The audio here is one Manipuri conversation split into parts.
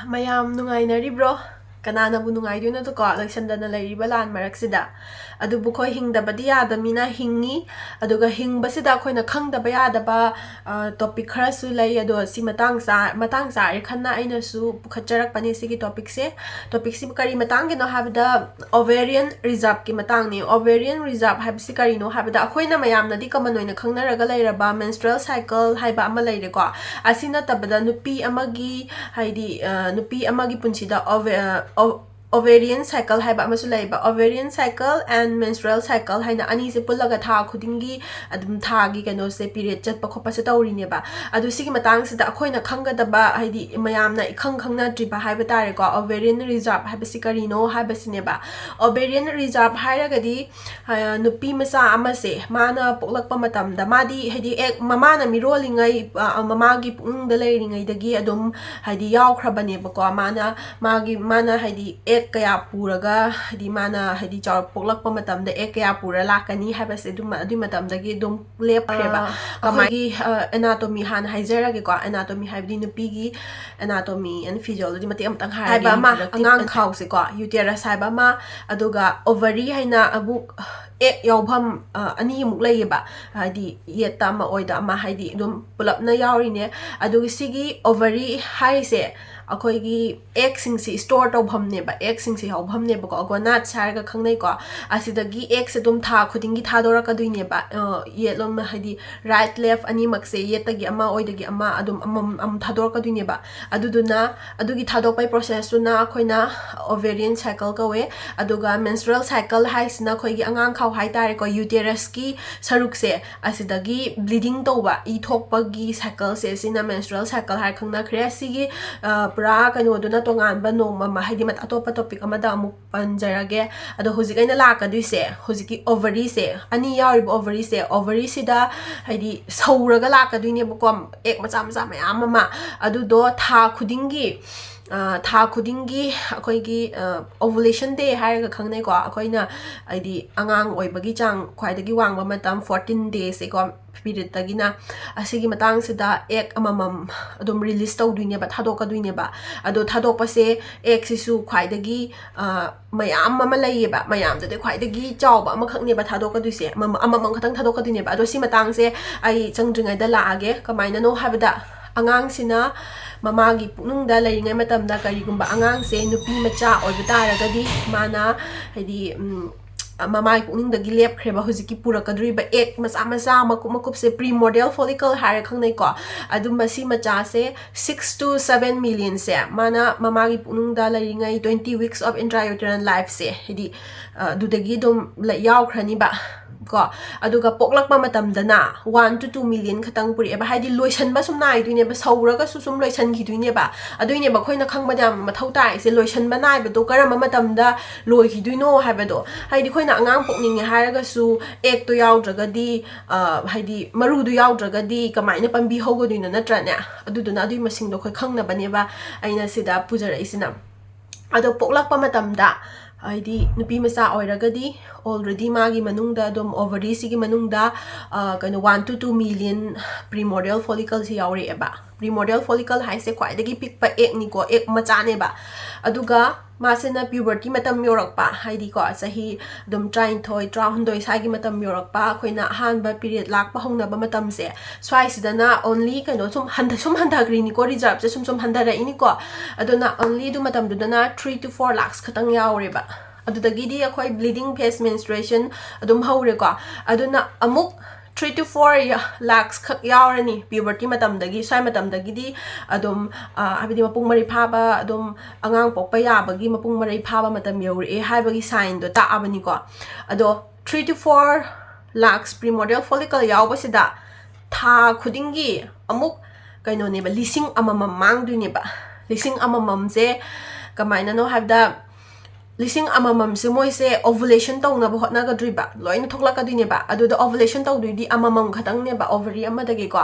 mayam nungainaribro kananabu nungaiduina to ko laisandana lairiba lan maraksida adubu khoi hingdabadi yadamina hingi aduga hingbasida khoina khangdaba yadaba topic khara su lai ado si matang sa ri khanna aina su pukhacharak pani sigi topic si kari matang no habda ovarian reserve ki matang ni ovarian reserve habsi kari no habda khoina mayam nadi kamanoina khangnaraga lairaba menstrual cycle haiba ama laire ko asina tabada nupi amagi haidi nupi amagi punsida ovarian cycle haiba amasu laiba ovarian cycle and menstrual cycle haina ani se pullaga tha khudingi adum tha gi kano se period chat pa khopa se tawri ne ba adu sigi matang sida akhoina khangadaba haidi mayamna khangna triba haiba tare ko ovarian reserve haiba sikari no haiba sine ba ovarian reserve hairaga di nupi masa amase mana poklakpa matam da madi haidi ek mama na mirolingai mama gi pung da leiringai dagi adum haidi yaw khrabane ba ko mana haidi ek kaya puraga di mana hadi chaw poklak pa matam da ek kaya pura lakani habase dum matam dagi dum lep kheba kamagi anatomy han haizera ge ko anatomy habdi nupi gi anatomy and physiology mati am tang haiba ma angang khaw se ko uterus haiba ma aduga ovary haina abu ek yawbam ani muk laiba hadi yeta ma oida ma hadi dum pulapna yawri ne adugi sigi ovary haise akoigi egg sing si store to bhamne ba egg sing si haw bhamne ba ko gonat sar ga khangnai ko asidagi egg se dum tha khudingi tha dora ka duine ba yelom hadi right left ani mak se yetagi ama oidagi ama adum am tha dora ka duine ba aduduna adugi tha dok pai process na khoina ovarian cycle ka we aduga menstrual cycle haisna khoigi angang khaw hai tare ko uterus ki saruk se asidagi bleeding to ba I thokpa gi cycle se sina menstrual cycle hai khangna khre sigi pura kano duna tongan ba no mama haidi mat atopa topic amada amu panjarage ado hujik aina laka duise hujiki ovary se ani yarib ovary sida haidi sauraga laka duine bukom ek macha mayam mama adu do tha khudingi akoigi ovulation day hairaga khangnai ko akoina haidi angang oibagi chang khwaidagi wangba matam 14 days e ko period tagina asigi matang sida ek amamam adum release taw duine ba thadok ka duine ba ado thadok pa se ek sisu khwaidagi mayam mama laiye ba mayam de khwaidagi chaw ba amakhak ne ba thadok ka duise amamam khatang thadok ka duine ba ado si matang se ai changdringai da laage kamaina no habada angang sina mama gi punung da lairingai matam da karigumba angang se nupi macha oiba taragadi mana haidi mama puning da gilep khreba hujiki pura kadri ba ek masa makup se primordial follicle har khangnai ko adum masi macha se 6 to 7 million se mana mama gi punung da lairingai 20 weeks of intrauterine life se hidi dudagi dum la yaw khrani ba ko aduga poklak ma matam dana 1 to 2 million khatang puri eba haidi loisan ba sum nai duine ba sauraga susum loisan gi duine ba aduine ba khoina khangba dam mathau tai se loisan ba nai ba do karama matam da loi gi duino haiba do haidi khoina angang pokning haraga su ek to yaw draga di haidi maru du yaw draga di kamaina pambi hogo duina natra ne aduduna adui masing do khoi khangna bane ba aina sida pujara isina ado poklak pa matam da haidi nupi masa oiragadi already magi manungda dom ovary sigi manungda kano 1 to 2 million primordial follicles yauri eba primordial follicle haise khwaidagi pikpa ek ni ko ek macha ne ba aduga masena puberty matam yorakpa haidi ko sahi dum train thoi trahundoi sagi matam yorakpa khoina hanba period lakpa hongna ba matam se swai sidana only kano sum handa green ko reserve se sum handa ra ini ko aduna only du matam dudana 3 to 4 lakhs khatang yaure ba adudagi di akhoi bleeding phase menstruation adum haure ko aduna amuk 3 to 4 lakhs khak yaurani puberty matam dagi sai matam dagi di adum habidi mapung mari phaba adum angang pokpa yabagi mapung mari phaba matam yauri haibagi sign do ta abani ko ado 3 to 4 lakhs primordial follicle yawbasida tha khudingi amuk kaino ne ba lising amamam mangduni ba lising amamam se kamaina no habda lising amamam se moi se ovulation tong na bahot na ga driba loin thokla ka dine ba adu da ovulation tong du di amamam khatang ne ba ovary amadagi ko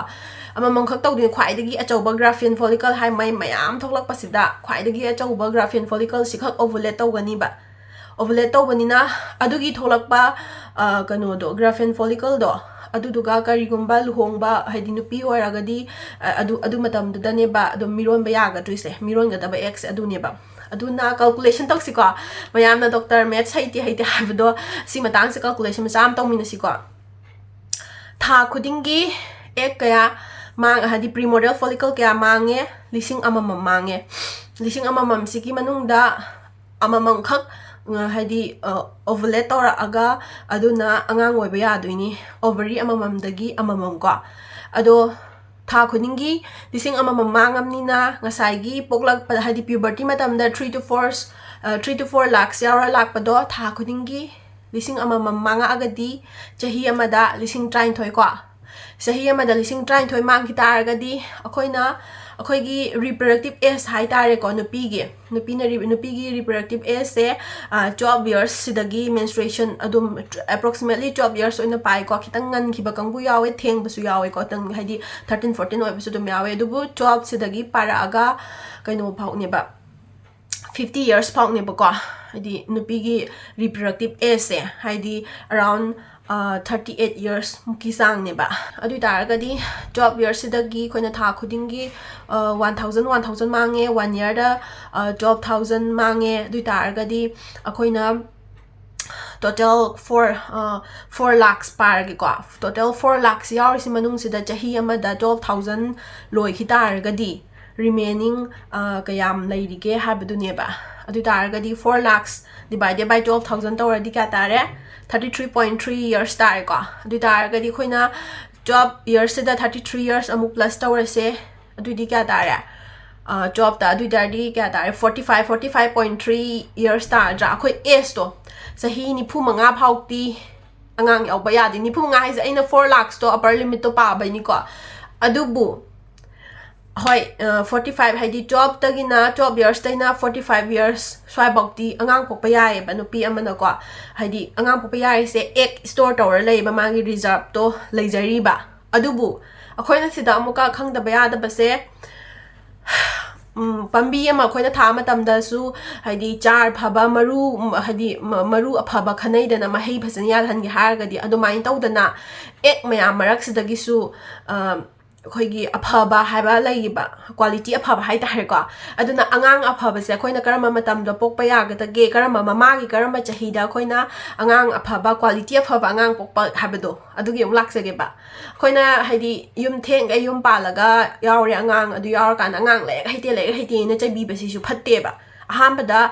amamam khak tong du khwai dagi achauba graphian follicle hai mai mayam thoklak pasida khwai dagi achauba graphian follicle sikhak ovulate tong gani ba ovulate tong bani na adugi tholak pa kano do graphian follicle do ꯑꯗꯨꯗꯨꯒ ꯀꯔꯤꯒꯨꯝꯕ ꯂꯨꯍꯣꯡꯕ ꯍꯥꯏꯗꯤ ꯅꯨꯄꯤ ꯑꯣꯏꯔꯒꯗꯤ ꯑꯗꯨ ꯃꯇꯝꯗꯨꯗꯅꯦꯕ ꯑꯗꯨꯝ ꯃꯤꯔꯣꯟꯕ ꯌꯥꯒꯗ꯭ꯔꯤꯁꯦ ꯃꯤꯔꯣꯟꯒꯗꯕ ꯑꯦꯛꯁꯦ ꯑꯗꯨꯅꯦꯕ ꯑꯗꯨꯅ calculation ꯇꯧꯁꯤꯀꯣ ꯃꯌꯥꯝꯅ ꯗꯣꯛꯇꯔ ꯃꯦꯊꯁ ꯍꯩꯇꯦ ꯍꯥꯏꯕꯗꯣ ꯁꯤ ꯃꯇꯥꯡꯁꯦ calculation ꯃꯆꯥ ꯑꯃ ꯇꯧꯃꯤꯟꯅꯁꯤꯀꯣ ꯊꯥ ꯈꯨꯗꯤꯡꯒꯤ ꯑꯦꯛ ꯀꯌꯥ ꯍꯥꯏꯗꯤ ꯄ꯭ꯔꯤꯃꯣꯔdial ꯐꯣꯂꯤꯀꯜ ꯀꯌꯥ ꯃꯥꯡꯉꯦ 1,000 ꯃꯥꯡꯉꯦ 1,000 ꯁꯤꯒꯤ ꯃꯅꯨꯡꯗ ꯑꯃꯃꯝꯈꯛ ꯍꯥꯏꯗꯤ ovulate ꯇꯧꯔꯛꯑꯒ ꯑꯗꯨꯅ ꯑꯉꯥꯡ ꯑꯣꯏꯕ ꯌꯥꯗꯣꯏꯅꯤ ovary ꯑꯃꯃꯝꯗꯒꯤ ꯑꯃꯃꯝ ꯀꯣ ꯑꯗꯣ ꯊꯥ ꯈꯨꯗꯤꯡꯒꯤ 1,000 ꯃꯥꯡꯉꯝꯅꯤꯅ ꯉꯁꯥꯏꯒꯤ ꯄꯣꯛꯂꯛꯄ ꯍꯥꯏꯗꯤ puberty ꯃꯇꯝꯗ 3 to 4 lakhs ꯌꯥꯎꯔ ꯂꯥꯛꯄꯗꯣ ꯊꯥ ꯈꯨꯗꯤꯡꯒꯤ 1,000 ꯃꯥꯡꯉꯛꯑꯒꯗꯤ ꯆꯍꯤ ꯑꯃꯗ 19,000 ꯀꯣ ꯆꯍꯤ ꯑꯃꯗ 19,000 ꯃꯥꯡꯈꯤ ꯇꯥꯔꯒꯗꯤ ꯑꯩꯈꯣꯏꯒꯤ reproductive age ꯍꯥꯏꯇꯥꯔꯦꯀꯣ ꯅꯨꯄꯤꯒꯤ reproductive age ꯁꯦ 12 years ꯁꯤꯗꯒꯤ menstruation ꯑꯗꯨꯝ approximately 12 years ꯑꯣꯏꯅ ꯄꯥꯏꯀꯣ ꯈꯤꯇꯪ ꯉꯟꯈꯤꯕ ꯀꯥꯡꯕꯨ ꯌꯥꯎꯋꯦ ꯊꯦꯡꯕꯁꯨ ꯌꯥꯎꯋꯦꯀꯣ ꯍꯥꯏꯗꯤ 13 14 ꯑꯣꯏꯕꯁꯨ ꯑꯗꯨꯝ ꯌꯥꯎꯋꯦ ꯑꯗꯨꯕꯨ 12 ꯁꯤꯗꯒꯤ ꯄꯥꯔꯛꯑꯒ ꯀꯩꯅꯣ ꯐꯥꯎꯅꯦꯕ 50 years ꯐꯥꯎꯅꯦꯕꯀꯣ ꯍꯥꯏꯗꯤ ꯅꯨꯄꯤꯒꯤ reproductive age ꯁꯦ ꯍꯥꯏꯗꯤ around 38 years मुकी चांगनेबा अदु तारगदी 12 years सिदगी खोइना था खुदिंगी 1,000 मांगे 1 year दा 12,000 मांगे अदु तारगदी अखोइना total 4 lakhs parge ko total 4 lakhs yaur si manung sida chahi amada 12,000 loi khi targadi remaining kayam leirige habaduneba adu targadi 4 lakhs divided by 12,000 tawradi ka tare 33.3 years tare ko adu targadi khoina 12 years sida 33 years amuk plus tawrase adu di ka tare job ta adu dardi ka tare 45.3 years ta ja khoi age to sahi ni phu manga phauti angang yaw ba yadi ni phu nga haise aina 4 lakhs to upper limit to pa bai ni ko adubu hoi 45 haidi job tagina 12 years taina 45 years swai bauti angang pokpa yae ba nupi amana ko haidi angang pokpa yae se egg store tower lei ba mangi reserve to leijari ba adubu akhoina sida amuka khangda ba yada ba se pambi ama khoina tha matamda su haidi char phaba maru haidi maru afaba khanai dana mahei phajani yal hangi hargadi adumain tawdana ek mayam marak sidagi su khoigi afaba haiba laiba quality afaba hai tare ko aduna angang afaba se khoina karama matamda pokpa yagata ge karama mamagi karama chahida khoina angang afaba quality afaba angang pokpa habado adugi um laksage ba khoina haidi yum theng ga yum palaga yaure angang adu yaur kan angang le haite na chabi basi su phatte ba ahambada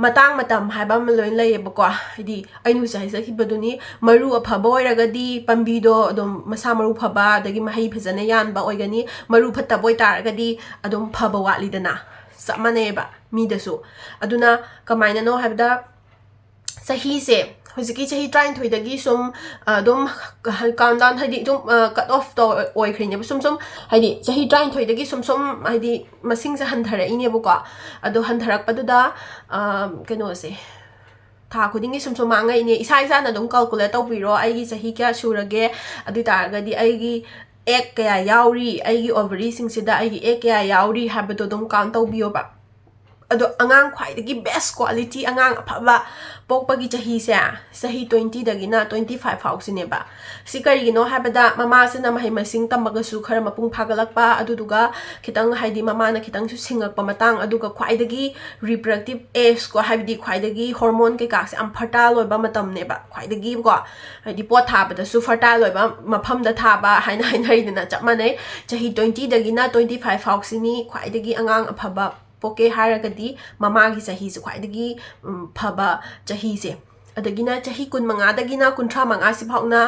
matang matam haiba maloin laiba ko haidi ainu sai sakibaduni maru afaba oiragadi pambido adum masa maru phaba dagi mahai phajana yan ba oigani maru phatta boy taragadi adum phaba walidana samane ba mi dasu aduna kamaina no habda sahi se hojiki chahi 33 dagi sum adum countdown haidi dum cut off to oikhrin ne sum haidi chahi 33 dagi sum haidi masing se hanthara ine bu ko adu hantarak paduda keno se tha khudingi sum mangai ne isa na dum calculate tawbiro aigi chahi kya surage adu targadi aigi egg kaya yauri aigi ovary sing sida aigi egg kaya yauri habado dum count tawbiyo ba ado angang khwaidagi best quality angang afaba pokpagi chahi se sahi 20 dagina 25 hausine ba sikari no habada mama sina mahai masing tamaga su khara mapung phagalakpa aduduga khitang haidi mama na khitang su singakpa matang aduga khwaidagi reproductive age ko habidi khwaidagi hormone ke ka se am fertile oiba matam ne ba khwaidagi ko haidi pot thabada su fertile oiba mafam da thaba haina hainari dina chapmane chahi 20 dagina 25 hausini khwaidagi angang afaba poke haragadi mama gi chahi se khwaidagi phaba chahi se adagina chahi kun manga dagina kunthra manga si phauna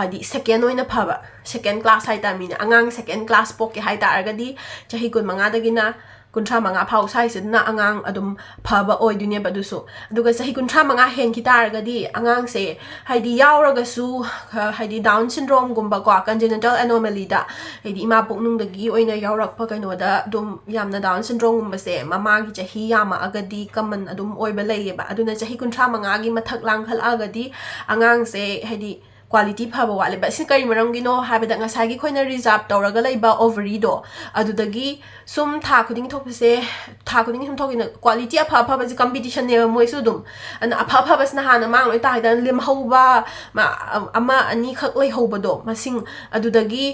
adi second oina phaba second class hai ta mina angang second class poke hai ta argadi chahi kun manga dagina kunthra manga phau sai se na angang adum phaba oi dunia badusu aduga chahi kunthra manga hen ki ta argadi angang se haidi yauraga su haidi down syndrome gumba ko congenital anomaly da haidi ima poknung dagi oina yaurak pha kaino da dum yamna down syndrome gumba se mama gi chahi yama agadi common adum oi ba lei ba aduna chahi kunthra manga gi mathak langkhal agadi angang se haidi quality phaba wale ba sin kari maram gino habida ngasagi khoina reserve tawraga leiba ovary do adudagi sum tha khuding thokpase tha khuding sum thokina quality apha apha ji competition ne moi su dum an apha apha bas na hana mang loi ta dan lim hoba ma ama ani khak lei hoba do masing adudagi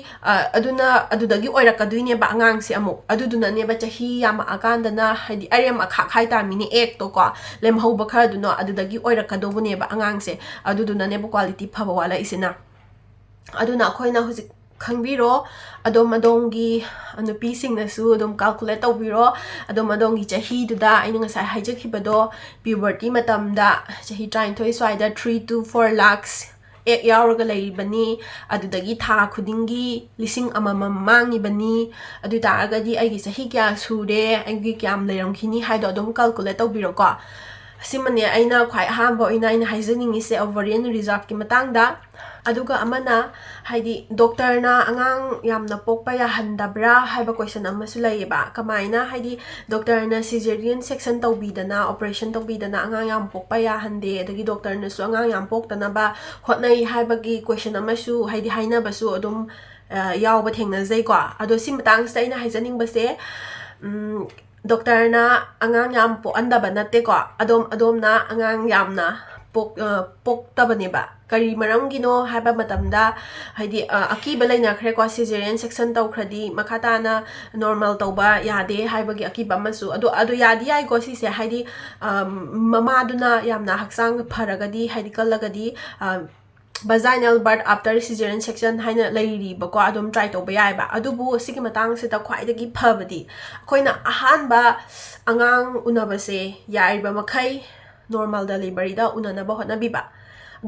adudagi oirakaduine ba angang se amu aduduna ne ba chahi yama akanda na hadi ariam akha khai ta mini ek to ko lem hoba khara duno adudagi oirakado ne ba angang se aduduna ne ba quality phaba wala isina aduna khoina huzik khangbiro adom adongi anupi sing na su adom calculate tawbiro adom adongi chahi duda aina ngasai haijakhibado puberty matam da chahi 33 swaida 3 to 4 lakhs ek yauraga leibani adudagi tha khudingi lising amamam mangi bani adu taragadi aigi sahi kya sure aigi kyam leiramkhini haido adom calculate tawbiro ko simane aina khwai hambo ina haijaningi se ovarian reserve ki matangda aduga amana haidi doctor na angang yamna pokpa yahandabra haiba question amasu laiba kamaina haidi doctor na cesarean section tawbidana operation tawbidana angang yam pokpa yahande adagi doctor na su angang yam poktana ba hotnai haibagi question amasu haidi haina basu adum yawba thengna jai ko ado sim matang sa ina haijaning base doctor na angang yam po andaba natte ko adom na angang yamna poktabane ba kari maram gino haiba matamda haidi akiba laina khre ko cesarean section taw khradi makata na normal tawba yade haibagi akiba masu ado yadi ai ko si se haidi mama duna yamna haksang pharagadi haidi kallagadi vaginal birth after cesarean section haina lairi ba ko adom try to ba yai ba adubu sigi matang se ta khwai dagi phabadi koina ahan ba angang unabase yai ba makhai normal delivery da unana ba hotna biba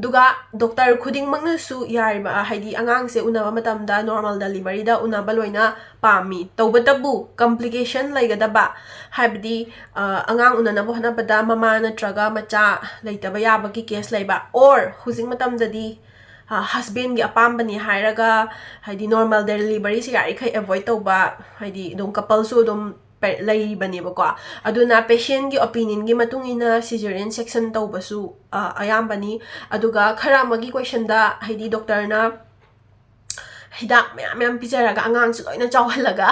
duga doctor khuding magna su yai ba haidi angang se unaba matam da normal delivery da unaba loina pami tawbatabu complication laigada ba haibdi angang unana ba hotna bada mama na traga macha leitaba yaba ki case laiba or husing matam dadi husband gi apambani hairaga haidi normal delivery se yari khai avoid tawba haidi dum couple su dum laibane ba ko aduna patient gi opinion gi matungina cesarean section tawbasu ayambani aduga khara magi question da haidi doctor na hidak ma'am pizaraga angang si loina chawhalaga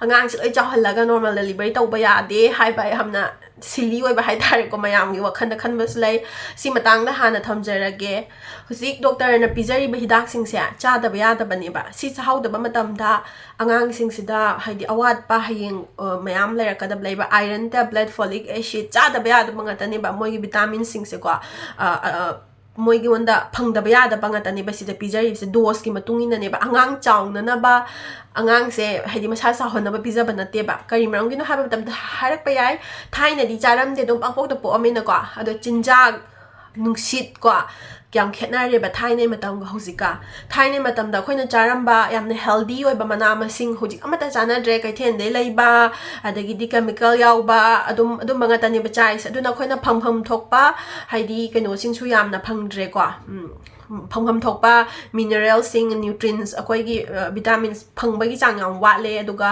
angang si loi chawhalaga normal delivery tawba yade haiba hamna silly oi ba hai tare ko mayam gi wakhan da khan bas lai si matang da hana thamjarage husik doctor na pizari ba hidak sing se cha da ba ya da bani ba si chau da ba matam da angang sing sida haidi awat pa hayeng mayam laira ka da blai ba iron tablet folic acid cha da ba ya da banga tani ba moi gi vitamin sing se ko moigi wanda phangda ba yada banga tani ba sida pizari se dose ki matungina ne ba angang chaungna na ba angang se haidi masa sa honna ba pizza banate ba kari marang gino haba tam harak pa yai thaina di charam de dom pangpok to po amena ko ado chinjak nungsit ko kyam khetna re ba thaina matam ga hosika thaina matam da khoina charam ba yamna healthy oi ba mana ma sing hoji amata chana dre kai then de lai ba adagi di chemical yaw ba adum banga tani ba chai aduna khoina pham thokpa haidi keno sing su yamna phangdre ko pham thokpa mineral sing nutrients akoi gi vitamins phangba gi chang yam wale aduga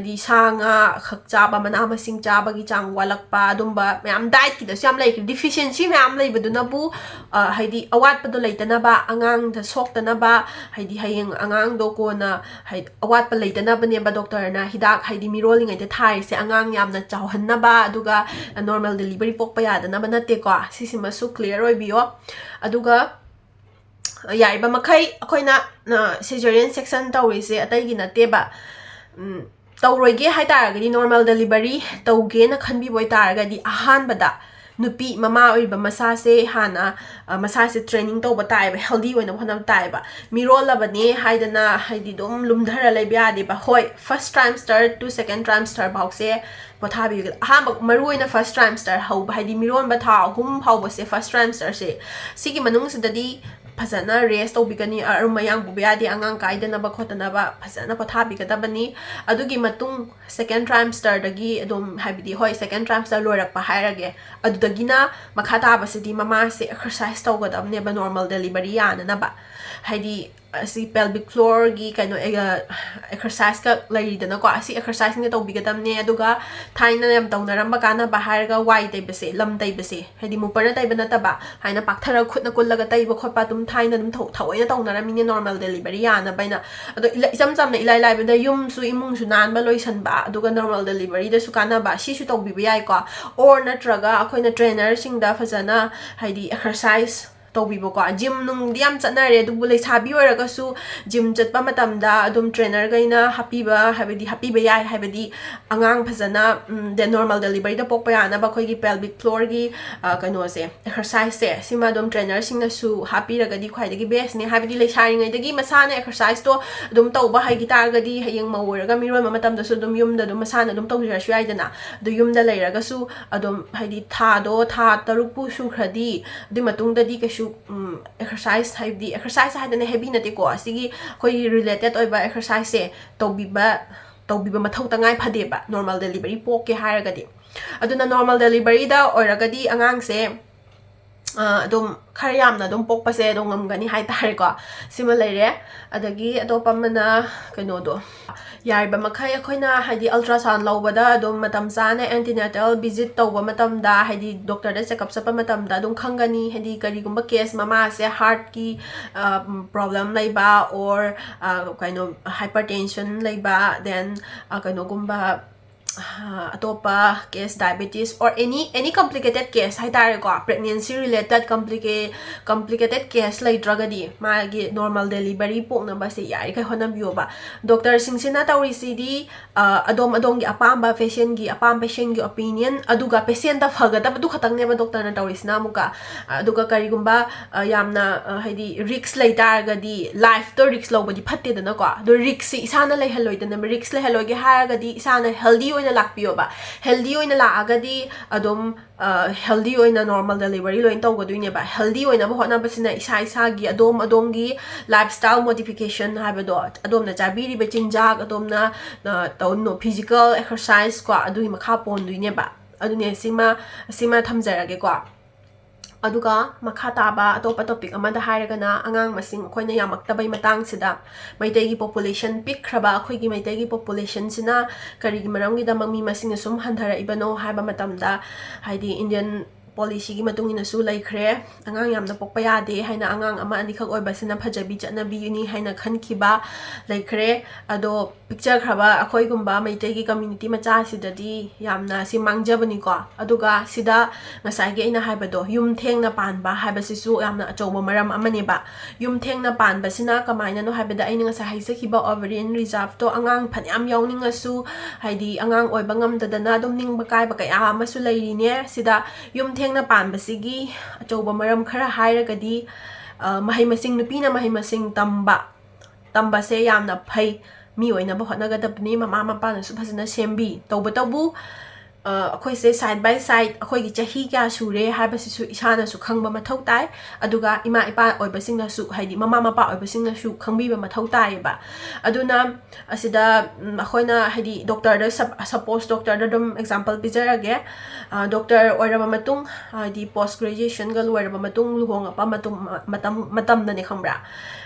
di sanga khakcha ba mana ma sing cha ba gi chang walakpa adumba mayam diet ki da syam lai deficiency mayam lai baduna bu haidi awat pado laitana ba angang da soktana ba haidi hayeng angang do ko na haid awat pa laitana ba ne ba doctor na hidak haidi mirolling ai da thai se angang yam na chawhan na ba aduga normal delivery pokpa ya da na ba na te ko sisima su clear oi biyo aduga yai ba makai akoina cesarean section tawrise atai gi na te ba tawroige hai taragadi normal delivery tawge na khanbi boy taragadi ahan bada nupi mama oi ba masa se hana masa se training to batai ba healthy oi na phonam tai ba mirol labani haidana haidi dum lumdhara lai bya de ba hoi first trimester to second trimester box se pothabi ha maru oi na first trimester hau ba haidi miron ba tha hum hau ba se first trimester se sigi manung se dadi fazana rest tawbigani mayang bubiyadi angang kaidana ba khotana ba fazana pothabigada adugi matung second trimester dagi adum habidi hoi second trimester loirak pa hairage adudagina makhata basidi mama se exercise tawgadamne ba normal delivery yana na ba haidi asi pelvic floor gi kaino exercise ka laidana ko asi exercise ni tawbigadamne aduga thaina yam tawnaramba kana bahar ga wai taibase lam taibase haidi muparna taibana taba haina pakthara khutna kullaga taiba khotpa tum thaina dum thawaina tawnaramine normal delivery yana baina ado isam samna ilai lai bada yum su imung su nan ba loisan ba aduga normal delivery da su kana ba si su tawbiba yai ko or natraga akoina trainer sing da fazana haidi exercise tawbibo ko gym nung diam chanare du bulai sabi oraga su gym chatpa matamda adum trainer gaina happy ba yai habedi angang phazana the normal delivery da pokpa yana ba khoi gi pelvic floor gi kano se exercise se sima dum trainer sing na su happy raga di khwai gi best ne habedi le shari ngai dagi masana exercise to dum tawba hai gi tar ga di hayeng mawuraga miroi matam da su dum yum da dum masana dum tawjira shu ai dana du yum da leiraga su adum haidi tha taruk pu su khradi di matung da di ka exercise haidi exercise haidana heavy nate ko asigi koi related oiba exercise se tawbiba mathau tangai phade ba normal delivery pok ke haraga di aduna normal delivery da oiraga di angang se adum khar yamna dum pokpa se dum ngamgani hai tare ko sima leire adagi atopa mana kano do yariba makhai akoina haidi ultrasound lawbada dum matam chana antenatal visit tawba matam da haidi doctor da checkup sapa matam da dum khangani haidi kari gumba case mama se heart ki problem laiba or kaino hypertension laiba then kaino gumba atopa case diabetes or any complicated case hai tare ko pregnancy related complicated case lai dragadi magi normal delivery pokna ba se yai kai honam yoba doctor singsina tawri cd adom gi apamba patient gi opinion aduga patient da phagada du khatang ne ba doctor na tawri sina muka aduga kari gumba yamna haidi risk lai targadi life to risk lobadi phatte dana ko do risk si isana lai haloi dana risk lai haloi ge haragadi isana healthy oina lakpiyo ba healthy oina la agadi adom healthy oina normal delivery loin tawgaduine ba healthy oina ba hona basina isa gi adom gi lifestyle modification habado adom na jabiri be chinjak adom na no physical exercise ko adui makha ponduine ba adune sima thamjarage ko aduga makha taba atopa topic amada hairagana angang masing khoina yamaktabai matang sida maitai gi population pick khraba khoi gi maitai gi population sina kari gi maram gi da mami masing sum handhara ibano haiba matamda haidi indian policy gi matung ina su laikhre angang yamna pokpa yade haina angang ama ani khak oi basina phajabi chanabi uni haina khankhiba laikhre ado picture khraba akhoi gumba maitai gi community macha sidadi yamna si mangjabani ko aduga sida ngasai gi ina haibado yum thengna panba haibasisu yamna achobo maram amani ba yum thengna panba sina kamaina no haibada aina ngasa haisakhiba ovarian reserve to angang phanyam yawninga su haidi angang oi bangam dadana dum ningba kai ba kaya amasu lairine sida yum na panbasigi achoba maram khara hairagadi mahai masing nupina mahai masing tamba se yamna phai mi oina ba hotnagadabni mama mapa na su phasana sembi tawbu akhoi se side by side akhoi gi chahi kya sure habasi su isana su khangba mathau tai aduga ima ipa oibasing na su haidi mama mapa oibasing na su khangbi ba mathau tai ba aduna asida akhoina haidi doctor da suppose doctor da dum example pizarage doctor oiraba matung haidi post graduation gal oiraba matung luhong apa matam na ne khambra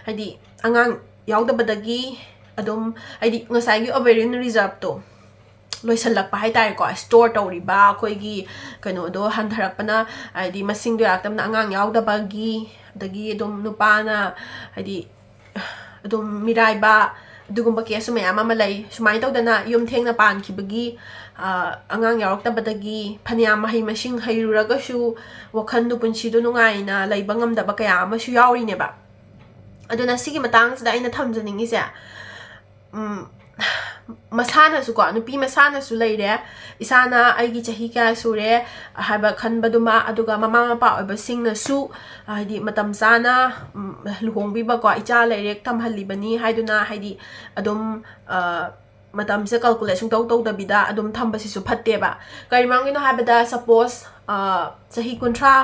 haidi angang yaudabadagi adum haidi ngasai gi ovarian reserve to loisalakpa hai tare ko store tawriba khoigi kano do handharakpana haidi masing do yaktamna angang yaudabagi dagi dum nupana haidi dum miraiba dugumba kesu mayam ama lai sumai tawdana yum thengna pan khibagi angang yaraktabadagi phanyam mahai masing hairuraga shu wakhan du punchi do nungai na laiba ngamdaba kaya ama shu yauri ne ba aduna sigi matang sida ina thamjaningi se masana su ko nupi masana su leire isana aigi chahi ka sure haba khanbaduma aduga mama mapa oba singna su haidi matam sana luhongbi ba ko icha leire tamhalibani haiduna haidi adum matam se calculation tau da bida adum thambasi su phatte ba karimang no habada suppose chahi kuntra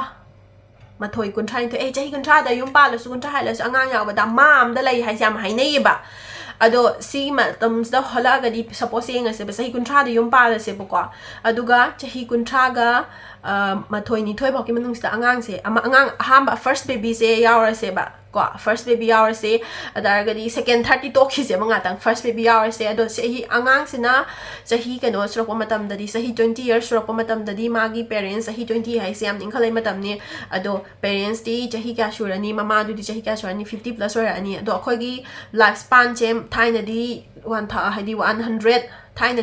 mathoi kuntra into chahi kuntra da yum pa la su kuntra hala su angang yaw ba da mam da lai hai jam hai nei ba ado si matams da hola ga di suppose nga se ba sahi kuntra da yum pa la se ko aduga chahi kuntra ga mathoi ni thoi phokki manung sida angang se angang ahamba first baby se yaura se ba ko first baby yaura se adaragadi second 30 to khi se manga tang first baby yaura se ado se hi angang sina sahi kano surok matam dadi sahi 20 years surok matam dadi magi parents sahi 20 hai se am ning khalai matam ni ado parents di sahi kya surani mama du di sahi kya surani 50 plus orani ado akhoi gi life span chem thaina di 100 थाइना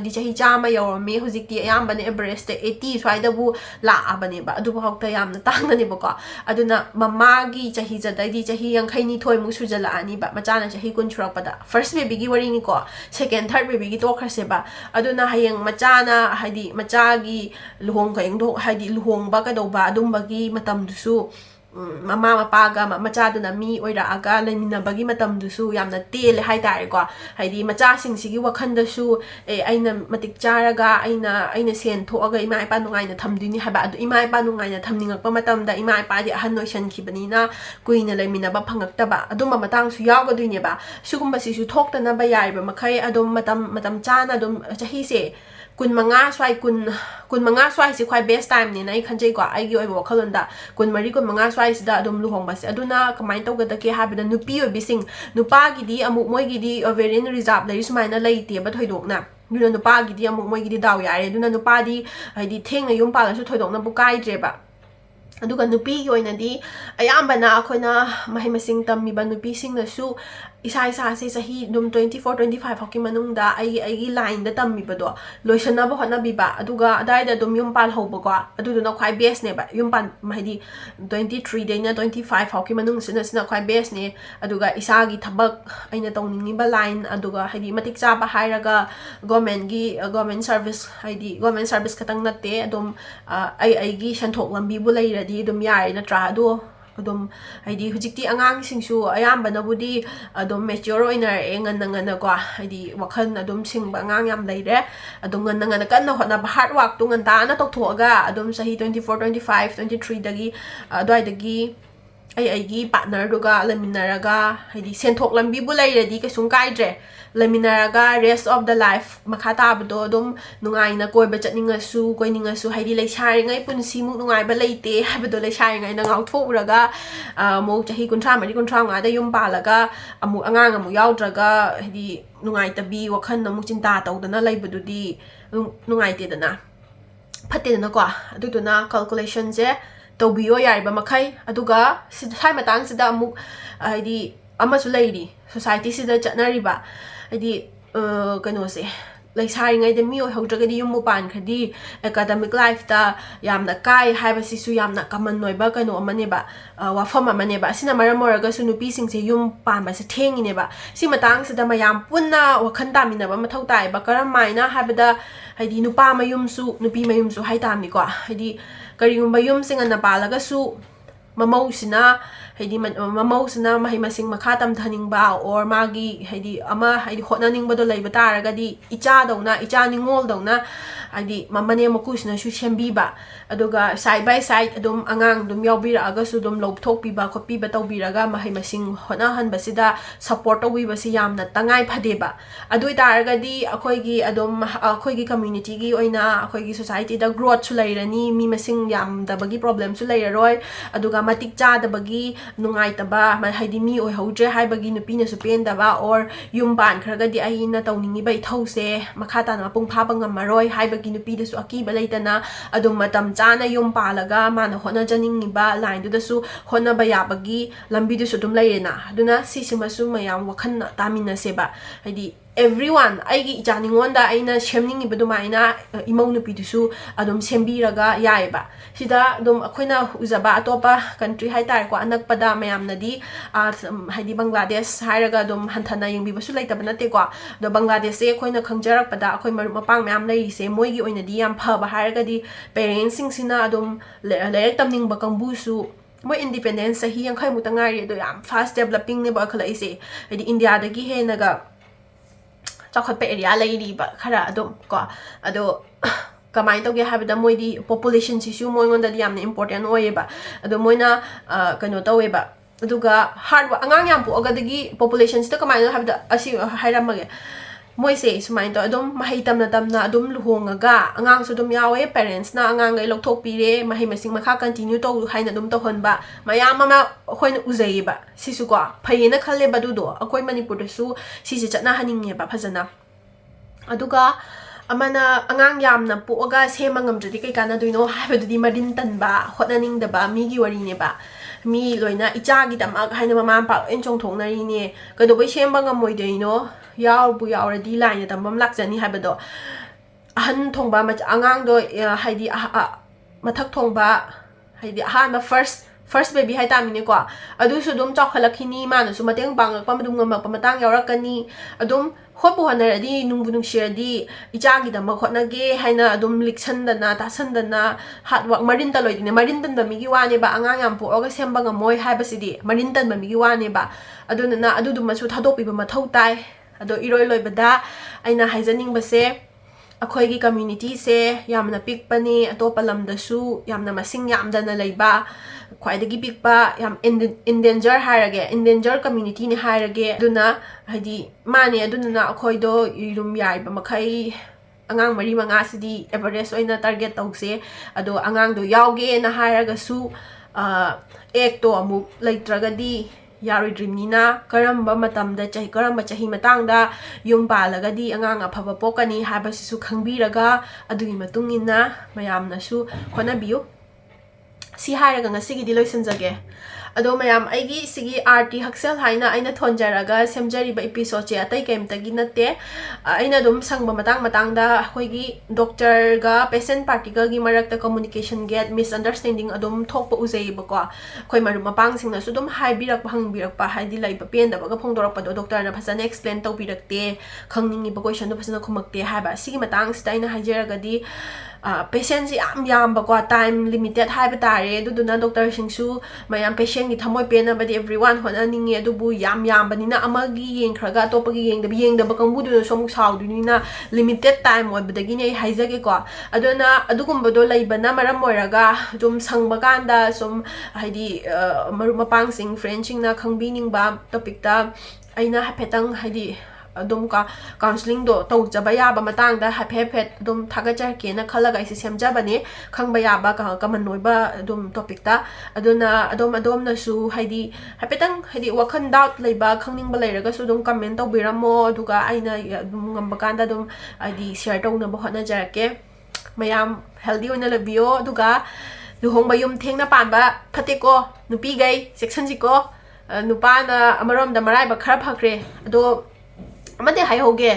दी चाही चामा यौरमे हुजिक्ति अयाम्बने एवरेस्ट 80 स्वाइदबु लाअबनेबा अदुबु हौक्ता यामना तांगनेबको अदुना ममागी चाही जदाइदी चाही यांखैनी थोइमु सुजलाअनिबा मचाना चाही कुन छुरकपदा फर्स्ट बेबीगी वरिनिको सेकेंड थर्ड बेबीगी तोखरसेबा अदुना हयंग मचाना हाइदी मचागी लुहोंग कयंगदो हाइदी लुहोंगबा कदौबा अदुंबगी मतमदुसु mama mapaga machaduna mi oiraaga leminabagi matamdusu yamna tele haitare haidi macha singsigi wakhandasu aina matik charaga aina sen thoaga ima ipa nungai na thamduni haba adu ima ipa nungai na thamningakpa matamda ima ipa di ahan noisan khibanina kuina leminaba phangaktaba aduma matang su yawgaduine ba sugumba sisu thoktana ba yaiba makhai adum matam chana adum chahi se kun manga swai si khwai best time ni nai khanjai ko ai gi oi bo khalonda kun mari kun manga swai si da adum luhong ba se aduna kamai to ga da ke habida nupi oi bising nupa gi di amu moi gi di ovarian reserve lai sumaina lai te ba thoidok na duna nupa gi di amu moi gi di daw yare duna nupa di ai di theng na yum pa la su thoidok na bu kai je ba aduga nupi gi oina di ayambana akhona mahai masing tammi ba nupi sing na su isa se sahi dum 24 25 hoki manungda ai line da tammi bado loisana ba hona biba aduga adai da dum yum pal hobo ko adu na khwai best ne ba yum pan mahdi 23 daina 25 hoki manung sina khwai best ne aduga isa gi thabak aina tawningi ba line aduga haidi matik cha ba hairaga government service haidi government service katang natte adum ai gi santhok lambi bu lairadi dum yai na tra adu adum haidi hujikti angang singsu ayambana budi adum mature oiner ngana ko haidi wakhan adum singba angang yam leire adum ngana kan hotna hard work tu ngan ta na tok thoga adum sahi 24 25 23 dagi adai dagi ai gi partner duga leminaraga haidi senthok lambi bu lairadi ke sung kaidre leminaraga rest of the life makhata abdo dum nungai na koi ba chatningasu koiningasu haidi leisari ngai punsi mu nungai ba leite habdo leisari ngai na ngau thouraga mo chahi kuntra mari kuntra nga da yum palaga amu angang amu yaudraga haidi nungai tabi wakhan na mu cinta tawdana leibadudi nungai te dana phatte dana ko aduduna calculation je tawbiyo yaiba makhai aduga sai matang sida amu haidi amasu leiri society sida chatnariba haidi kano se leisari ngai de mi oi haudragadi yum pan khadi academic life ta yamna kai haiba sisu yamna common noiba kano amane ba wafam amane ba sina maramoraga su nupi sing se yum pan ba se thengi ne ba si matang sida mayam punna wakhan tamina ba mathau tai ba karam maina haibada haidi nupa mayum su nupi mayum su hai tamni ko haidi karigumba yum singa na palaga su mamausina haidi mamausina mahi masing makhatam thaning ba or magi haidi ama haidi hotna ning bado laiba taragadi icha ningol dauna haidi mamane makusina su shembi ba aduga side by side adum angang dum yaubira aga su dum lobthok pi ba khopi ba tawbiraga mahi masing hotna han basida support tawi basi yamna tangai phade ba adui taragadi akhoi gi adum akhoi gi community gi oina akhoi gi society da growth su lairani mi masing yam da bagi problem su lairoi aduga matik cha da bagi nungai taba haidi mi oi haudre hai bagi nupi na su pen daba or yum ban khragadi aina tawningi bai thause makhata na pung pha bangam maroi hai bagi nupi da su aki ba leitana adum matam chana yum palaga mana hona janingi ba line du da su hona ba ya bagi lambi du su dum lairena aduna sisima su mayam wakhan tamina seba haidi everyone aigi janingonda aina shemningi badumaina imau nupi du su adum sembiraga yaiba sida dum akhoina uzaba atopa country hai tar ko anak pada mayam nadi haidi bangladesh hairaga dum hanthana yingbi basu laita banate ko do bangladesh se akhoina khangjarak pada akhoi maru mapang mayam lai se moigi oina di yam pha ba hairaga di parents sing sina dum lerek tamning ba kangbu su moi independence sahi yang khai mutangari do yam fast developing ne ba khala ise haidi india dagi he naga chakhat pe area lai ri ba khara adum ko ado kamai to ge habida moidi population si su moi ngonda di yamna important oye ba ado moina kano tawe ba aduga hard angang yam pu ogadagi population sta kamai habida asi hairamage moise sumain to adum mahai tamna adum luhongaga angang su dum yawe parents na angang gai lokthok pire mahai masing makha continue to haina dum to honba mayam ma khoin uzai ba sisu ko phayena khalle badu do akoi manipur da su sisi chatna haninge ba phajana aduga amana angang yamna poga sema ngamjadi kai kana duino habadudi marin tanba hotnaning da ba mi gi wari ne ba mi loina ichagi damak haina mama pa enchong thong nari ne kado bai semba ngamoi deino yaw bu yaw radi line tambam lakjani habado ahan thongba ma angang do haidi mathak thongba haidi ha ma first baby hai tamine ko adu su dum chokhalakini ma na su mateng bang pa madum ngam pa matang yawrakani adum hopu hanaradi nungbu nungshiradi ichagi dama khotnage haina adum liksandana tasandana hard work marinta loidine marintan da migi wane ba angang yam po oga semba ngamoi haibasidi marintan ba migi wane ba aduna adu dum su thadopi ba mathau tai ado iroi loibada aina haijaning base akhoi gi community se yamna pikpani atopa lamdasu yamna masing yamdana leiba khwaidagi pikpa yam endanger harage endanger community ni harage aduna hadi mane aduna akhoi do irum yai ba makhai angang mari manga sidi average oina target tause ado angang do yauge na haraga su ek to amuk leitragadi yari dreamnina karamba matamda chahi karamba chahi matangda yum palagadi angang afaba pokani habasisu khangbiraga adui matungina mayamna su khonabiyu si haraga ngasigi di loisanjage ado mayam aigi sigi RT Hakshel haina aina thonjaraga semjari ba episode che atai kaimtagi natte aina dum sangba matangda hoigi doctor ga patient party ga gi marakta communication get misunderstanding adum thokpa uzei ba ko khoi maru mapang singna su dum haibirak hangbirak pa haidi lai ba penda ba ga phongdorak pa do doctor na phasana explain tawbirakte khangningi ba question do phasana khumakte haba sigi matang sta aina haijaraga di patient yam ba ko time limited haiba tare duduna doctor singsu mayam patient gi thamoi pena ba everyone hona ningi adubu yam banina amagi yengkhraga topagi yengda ba kangbu du somuk saudunina limited time oi badagi nei haijage ko aduna adugumba do laibana maram moiraga dum sangba kanda som haidi maru mapang sing friend sing na khangbining ba topic ta aina hapetang haidi adum ka counseling do tau jabaya ba matang da haphet dum thagajar ke na khalaga isi semjabane khangbaya ba ka kamanoi ba dum topic ta aduna adom na su haidi hapetang haidi wakhan doubt leiba khangning ba leiraga su dum comment tau biramo duga aina dum ngamba kanda dum haidi share tau na ba hona jarke mayam healthy ona labio duga luhong bayum thengna panba phateko nupi gai section jiko nupa na amarom da marai ba khara phakre ado amade haihoge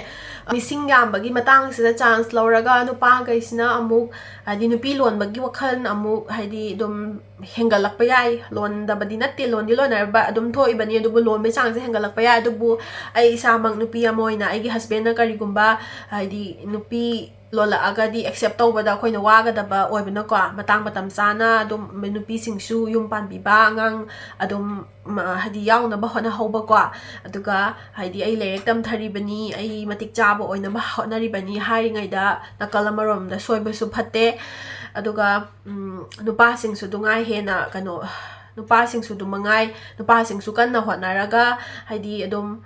mising yambagi matang sida chance lauraga nupa gaisina amuk adi nupi lon bagi wakhan amuk haidi dum hengalakpa yai lon da badi natte lon di lon arba dum thoi bani adubu lon be chance hengalakpa yai adubu ai samang nupi amoina aigi husband na karigumba haidi nupi lola agadi accept tawbada khoina wagadaba oibna ko matang matam sana dum nupi singsu yum panbi ba ngang adum hadi yauna ba hona hoba ko aduga haidi ai lerek tam thari bani ai matik chaba oina ba honari bani hari ngai da nakalamarom da soiba su phatte aduga nupa singsu dungai hena kano nupa singsu dumangai nupa singsu kan na honaraga haidi adom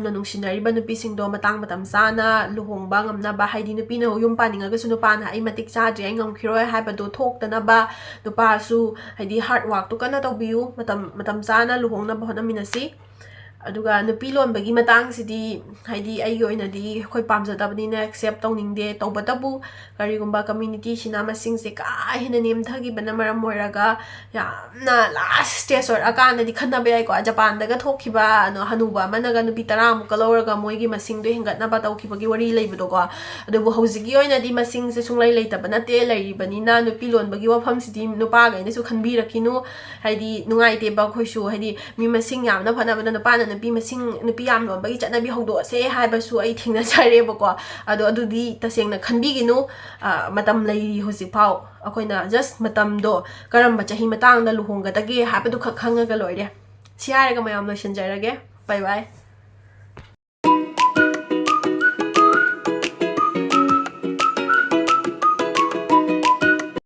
na nungsinari ba nupi singdo matang matam sana luhongba ngamna ba haidi nupi na yum paningaga su nupa na ai matik chadri ai ngamkhiroi haiba do thoktana ba nupa su haidi hard work to kana tawbiu matam sana luhongna ba hona minasi aduga nupi lon bagi matang sidi haidi ai yoina di khoi pamjadabni na accept tawningde tawbatabu karigumba community sina masing se ka hina nem thagi bana maram moiraga yamna last stage or akana di khana be ai ko Japan daga thokhiba no hanuba managa nupi 10 mu kaloraga moigi masing do hingatna ba tawkhibagi wari leibudo ko adubu hojigi yoina di masing se sunglai leita bana te lai bani na nupi lon bagi wafam sidi nupa ga ina su khanbi rakinu haidi nungai te ba khoisu haidi mi masing yamna phana bana nupa nupi masing nupi yam lon bagi chatna bi hogdo se haiba su ai thingna chare ba ko adu di tasengna khanbi ginu matam lai hosi pau akoina just matam do karamba chahi matang da luhonga dage haiba du khanganga loire siaraga mayam lo shanjarage bye bye